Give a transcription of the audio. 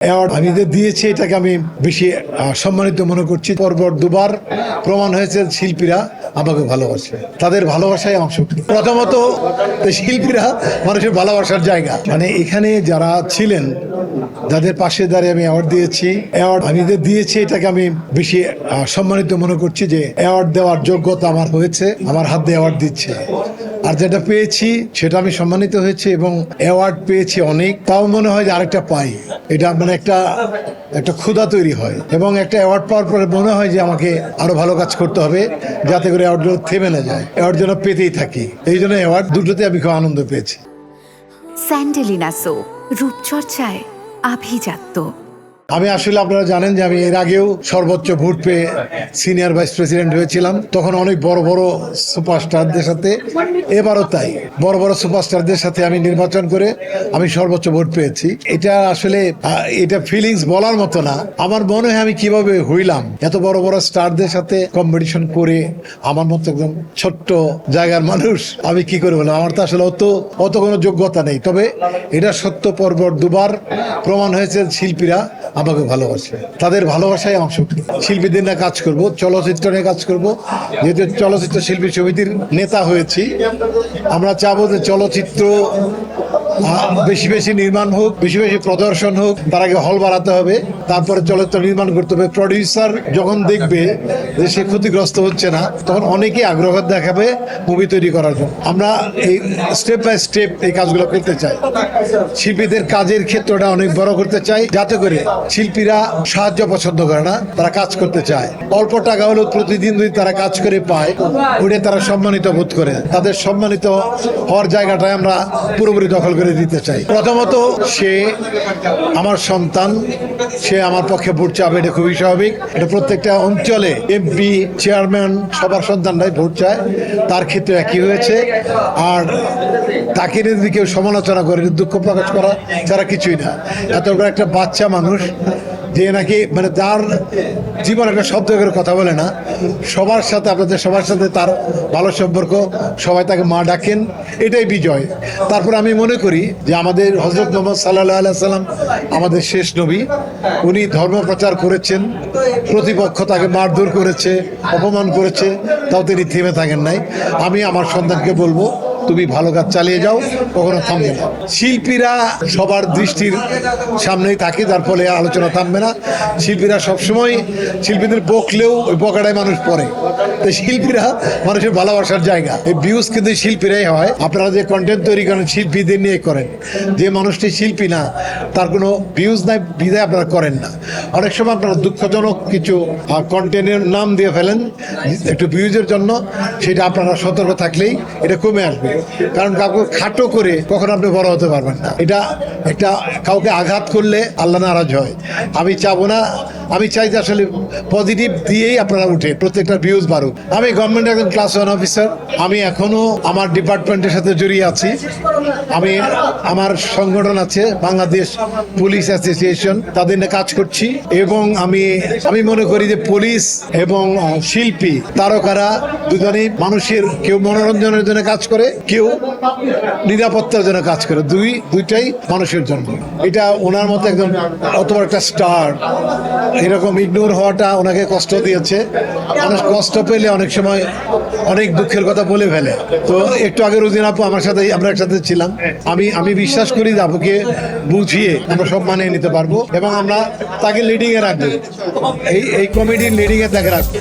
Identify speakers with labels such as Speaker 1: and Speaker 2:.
Speaker 1: Award আমি যে দিয়েছি এটাকে আমি বেশি সম্মানিত মনে করছি। পরপর দুবার প্রমাণ হয়েছে শিল্পীরা আমাকে ভালোবাসে, তাদের ভালোবাসায় আমার শক্তি। প্রথমত শিল্পীরা মানুষের ভালোবাসার জায়গা, মানে এখানে যারা ছিলেন যাদের পাশে দাঁড়িয়ে আমি অ্যাওয়ার্ড দিয়েছি, অ্যাওয়ার্ড আমি যে দিয়েছি এটাকে আমি বেশি সম্মানিত মনে করছি যে অ্যাওয়ার্ড দেওয়ার যোগ্যতা আমার হয়েছে, আমার হাত দিয়ে অ্যাওয়ার্ড দিচ্ছে। আর যেটা পেয়েছি সেটা আমি সম্মানিত হয়েছে এবং অ্যাওয়ার্ড পেয়েছি অনেক, তাও মনে হয় যে আরেকটা পাই। এটা মানে একটা ক্ষুধা তৈরি হয় এবং একটা অ্যাওয়ার্ড পাওয়ার পরে মনে হয় যে আমাকে আরো ভালো কাজ করতে হবে যাতে করে অ্যাওয়ার্ডগুলো থেমে না যায়, অ্যাওয়ার্ড যেন পেতেই থাকি। এই জন্য অ্যাওয়ার্ড দুটোতে আমি খুব আনন্দ পেয়েছি।
Speaker 2: স্যান্ডেলিনা সো, রূপচর্চায় আভিজাত্য।
Speaker 1: আমি আসলে আপনারা জানেন যে আমি এর আগেও সর্বোচ্চ ভোট পেয়ে সিনিয়র ভাইস প্রেসিডেন্ট হয়েছিলাম, তখন অনেক বড় বড় সুপারস্টারদের সাথে। এবারও তাই বড় বড় সুপারস্টারদের সাথে আমি নির্বাচন করে আমি সর্বোচ্চ ভোট পেয়েছি। এটা আসলে এটা ফিলিংস বলার মতো না। আমার মনে হয় আমি কিভাবে হইলাম এত বড় বড় স্টারদের সাথে কম্পিটিশন করে, আমার মতো একদম ছোট্ট জায়গার মানুষ আমি কি করে বললাম। আমার তো আসলে অত কোনো যোগ্যতা নেই, তবে এটা সত্য পরপর দুবার প্রমাণ হয়েছে শিল্পীরা আমাকে ভালোবাসে, তাদের ভালোবাসায় আমার শক্তি। শিল্পীদের নিয়ে কাজ করব, চলচ্চিত্র নিয়ে কাজ করব। যেহেতু চলচ্চিত্র শিল্পী সমিতির নেতা হয়েছি, আমরা চাবো যে চলচ্চিত্র বেশি বেশি নির্মাণ হোক, বেশি বেশি প্রদর্শন হোক। তার আগে হল বাড়াতে হবে, তারপরে চলচ্চিত্র নির্মাণ করতে হবে। প্রডিউসার যখন দেখবে যে সে ক্ষতিগ্রস্ত হচ্ছে না, তখন অনেকেই আগ্রহ দেখাবে মুভি তৈরি করার জন্য। আমরা এই স্টেপ বাই স্টেপ এই কাজগুলো করতে চাই। শিল্পীদের কাজের ক্ষেত্রটা অনেক বড় করতে চাই, যাতে করে শিল্পীরা সাহায্য পছন্দ করে না, তারা কাজ করতে চায়। অল্প টাকা হলেও প্রতিদিন যদি তারা কাজ করে পায়, ওটা তারা সম্মানিত বোধ করে। তাদের সম্মানিত হওয়ার জায়গাটায় আমরা পুরোপুরি দখল করে দিতে চাই। প্রথমত সে আমার সন্তান, সে আমার পক্ষে ভোট চাবে, এটা খুবই স্বাভাবিক। এটা প্রত্যেকটা অঞ্চলে এমপি চেয়ারম্যান সবার সন্তানরাই ভোট চায়, তার ক্ষেত্রে একই হয়েছে। আর তাকে যদি কেউ সমালোচনা করে, দুঃখ প্রকাশ করা ছাড়া কিছুই না। এত বড় একটা বাচ্চা মানুষ যে নাকি মানে তার জীবন একটা শব্দ করে কথা বলে না, সবার সাথে আপনাদের সবার সাথে তার ভালো সম্পর্ক, সবাই তাকে মা ডাকেন, এটাই বিজয়। তারপর আমি মনে করি যে আমাদের হযরত মুহাম্মদ সাল্লাল্লাহু আলাইহি সাল্লাম আমাদের শেষ নবী, উনি ধর্ম প্রচার করেছেন, প্রতিপক্ষ তাকে মারধর করেছে, অপমান করেছে, তাও তিনি থেমে থাকেন নাই। আমি আমার সন্তানকে বলবো, তুমি ভালো কাজ চালিয়ে যাও, কখনো থামবে না। শিল্পীরা সবার দৃষ্টির সামনেই থাকে, যার ফলে আলোচনা থামবে না। শিল্পীরা সবসময়, শিল্পীদের বকলেও ওই বকাটায় মানুষ পড়ে। তো শিল্পীরা মানুষের ভালোবাসার জায়গা। এই ভিউজ কিন্তু শিল্পীরাই হয়। আপনারা যে কন্টেন্ট তৈরি করেন শিল্পীদের নিয়ে করেন। যে মানুষটি শিল্পী না, তার কোনো ভিউজ নাই বিধায় আপনারা করেন না। অনেক সময় আপনারা দুঃখজনক কিছু কন্টেন্টের নাম দিয়ে ফেলেন একটু ভিউজের জন্য, সেটা আপনারা সতর্ক থাকলেই এটা কমে আসবে। কারণ কাউকে খাটো করে কখনো আপনি বড় হতে পারবেন না। এটা একটা কাউকে আঘাত করলে আল্লাহ নারাজ হয়। আমি চাবো না, আমি চাই যে আসলে পজিটিভ দিয়েই আপনারা উঠে প্রত্যেকটা ভিউজ বাড়ুক। আমি গভর্নমেন্টের একজন ক্লাস 1 অফিসার, আমি এখনো আমার ডিপার্টমেন্টের সাথে জড়িয়ে আছি। আমি আমার সংগঠন আছে বাংলাদেশ পুলিশ অ্যাসোসিয়েশন, তাদের নিয়ে কাজ করছি। এবং আমি মনে করি যে পুলিশ এবং শিল্পী তারকারা দুজনেই মানুষের, কেউ মনোরঞ্জনের জন্য কাজ করে, কেউ নিরাপত্তার জন্য কাজ করে, দুইটাই মানুষের জন্য। এটা ওনার মতো একদম অত বড় একটা স্টার এরকম ইগনোর হওয়াটা ওনাকে কষ্ট দিয়েছে। মানুষ কষ্ট পেলে অনেক সময় অনেক দুঃখের কথা বলে ফেলে। তো একটু আগে রুজিন আপু আমরা একসাথে ছিলাম। আমি বিশ্বাস করি যে আপুকে বুঝিয়ে আমরা সব মানিয়ে নিতে পারবো এবং আমরা তাকে লিডিং এ রাখবো, এই কমিটির লিডিং এ তাকে রাখবো।